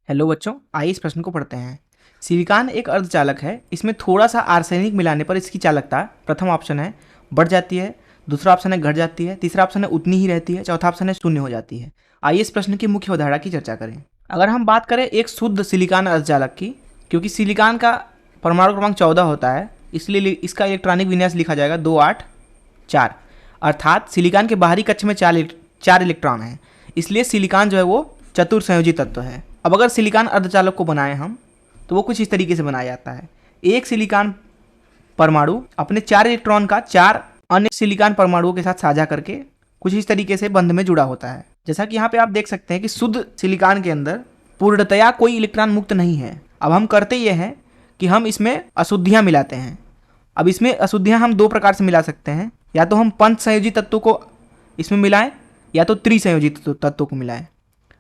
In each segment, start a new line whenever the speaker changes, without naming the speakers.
Hello बच्चों, आइए इस प्रश्न को पढ़ते हैं। सिलिकॉन एक अर्धचालक है। इसमें थोड़ा सा आर्सेनिक मिलाने पर इसकी चालकता, प्रथम ऑप्शन है बढ़ जाती है, दूसरा ऑप्शन है घट जाती है, तीसरा ऑप्शन है उतनी ही रहती है, चौथा ऑप्शन है शून्य हो जाती है। आइए इस प्रश्न की मुख्य अवधारणा की चर्चा करें। अगर हम बात करें एक शुद्ध सिलिकॉन अर्धचालक की, क्योंकि सिलिकॉन का परमाणु क्रमांक 14 होता है, इसलिए इसका इलेक्ट्रॉनिक विन्यास लिखा जाएगा 2 8 4। अर्थात सिलिकॉन के बाहरी कक्ष में चार इलेक्ट्रॉन हैं, इसलिए सिलिकॉन जो है वो चतुर्संयोजी तत्व है। अब अगर सिलिकॉन अर्धचालक को बनाएं हम, तो वो कुछ इस तरीके से बनाया जाता है। एक सिलिकॉन परमाणु अपने 4 इलेक्ट्रॉन का 4 अन्य सिलिकॉन परमाणुओं के साथ साझा करके कुछ इस तरीके से बंध में जुड़ा होता है। जैसा कि यहाँ पे आप देख सकते हैं कि शुद्ध सिलिकॉन के अंदर पूर्णतया कोई इलेक्ट्रॉन मुक्त नहीं है। अब हम करते ये हैं कि हम इसमें अशुद्धियाँ मिलाते हैं। अब इसमें अशुद्धियाँ हम 2 प्रकार से मिला सकते हैं, या तो हम पंच संयोजी तत्वों को इसमें मिलाएं, या तो त्रिसंयोजी तत्वों को मिलाएं,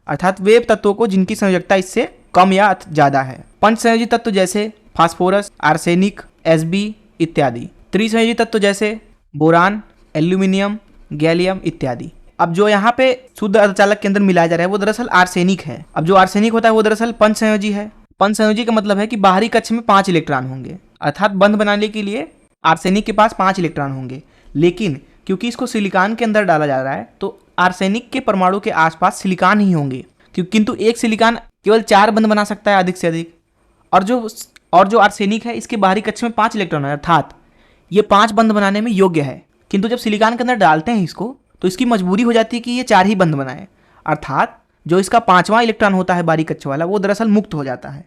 अर्थात वे तत्वों को जिनकी संयोजकता इससे कम या ज़्यादा है। पंच संयोजी तत्व जैसे फास्फोरस, आर्सेनिक, Sb इत्यादि। त्रिसंयोजी तत्व जैसे बोरान, एल्यूमिनियम, गैलियम इत्यादि। अब जो यहाँ पे शुद्ध अर्धचालक के अंदर मिलाया जा रहा है वो दरअसल आर्सेनिक है। अब जो आर्सेनिक होता है वो दरअसल पंच संयोजी है। पंच संयोजी का मतलब है कि बाहरी कक्ष में 5 इलेक्ट्रॉन होंगे, अर्थात बंध बनाने के लिए आर्सेनिक के पास 5 इलेक्ट्रॉन होंगे। लेकिन क्योंकि इसको सिलिकॉन के अंदर डाला जा रहा है, तो आर्सेनिक के परमाणु के आसपास सिलिकॉन ही होंगे, किंतु एक सिलिकॉन केवल 4 बंध बना सकता है अधिक से अधिक। और जो आर्सेनिक है इसके बाहरी कक्ष में 5 इलेक्ट्रॉन है, अर्थात ये 5 बंध बनाने में योग्य है। किंतु जब सिलिकॉन के अंदर डालते हैं इसको, तो इसकी मजबूरी हो जाती है कि ये 4 ही बंध बनाए, अर्थात जो इसका 5वां इलेक्ट्रॉन होता है बाहरी कक्ष वाला, वो दरअसल मुक्त हो जाता है।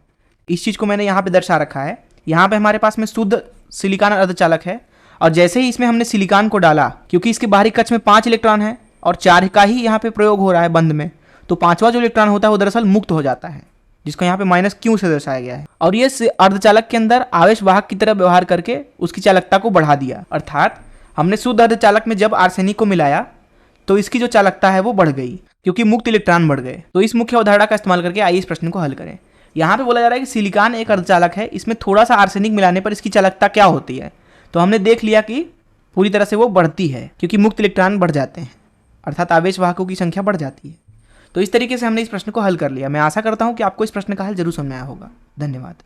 इस चीज़ को मैंने यहाँ पे दर्शा रखा है। यहाँ पे हमारे पास में शुद्ध सिलिकॉन अर्धचालक है, और जैसे ही इसमें हमने सिलिकॉन को डाला, क्योंकि इसके बाहरी कक्ष में 5 इलेक्ट्रॉन है और 4 का ही यहाँ पे प्रयोग हो रहा है बंध में, तो 5वां जो इलेक्ट्रॉन होता है वो दरअसल मुक्त हो जाता है, जिसको यहाँ पे -Q से दर्शाया गया है। और ये अर्धचालक के अंदर आवेश वाहक की तरह व्यवहार करके उसकी चालकता को बढ़ा दिया। अर्थात हमने शुद्ध अर्धचालक में जब आर्सेनिक को मिलाया तो इसकी जो चालकता है वो बढ़ गई, क्योंकि मुक्त इलेक्ट्रॉन बढ़ गए। तो इस मुख्य अवधारणा का इस्तेमाल करके आइए इस प्रश्न को हल करें। यहाँ पे बोला जा रहा है कि सिलिकॉन एक अर्धचालक है, इसमें थोड़ा सा आर्सेनिक मिलाने पर इसकी चालकता क्या होती है। तो हमने देख लिया कि पूरी तरह से वो बढ़ती है, क्योंकि मुक्त इलेक्ट्रॉन बढ़ जाते हैं, अर्थात आवेश वाहकों की संख्या बढ़ जाती है। तो इस तरीके से हमने इस प्रश्न को हल कर लिया। मैं आशा करता हूँ कि आपको इस प्रश्न का हल जरूर समझ में आया होगा। धन्यवाद।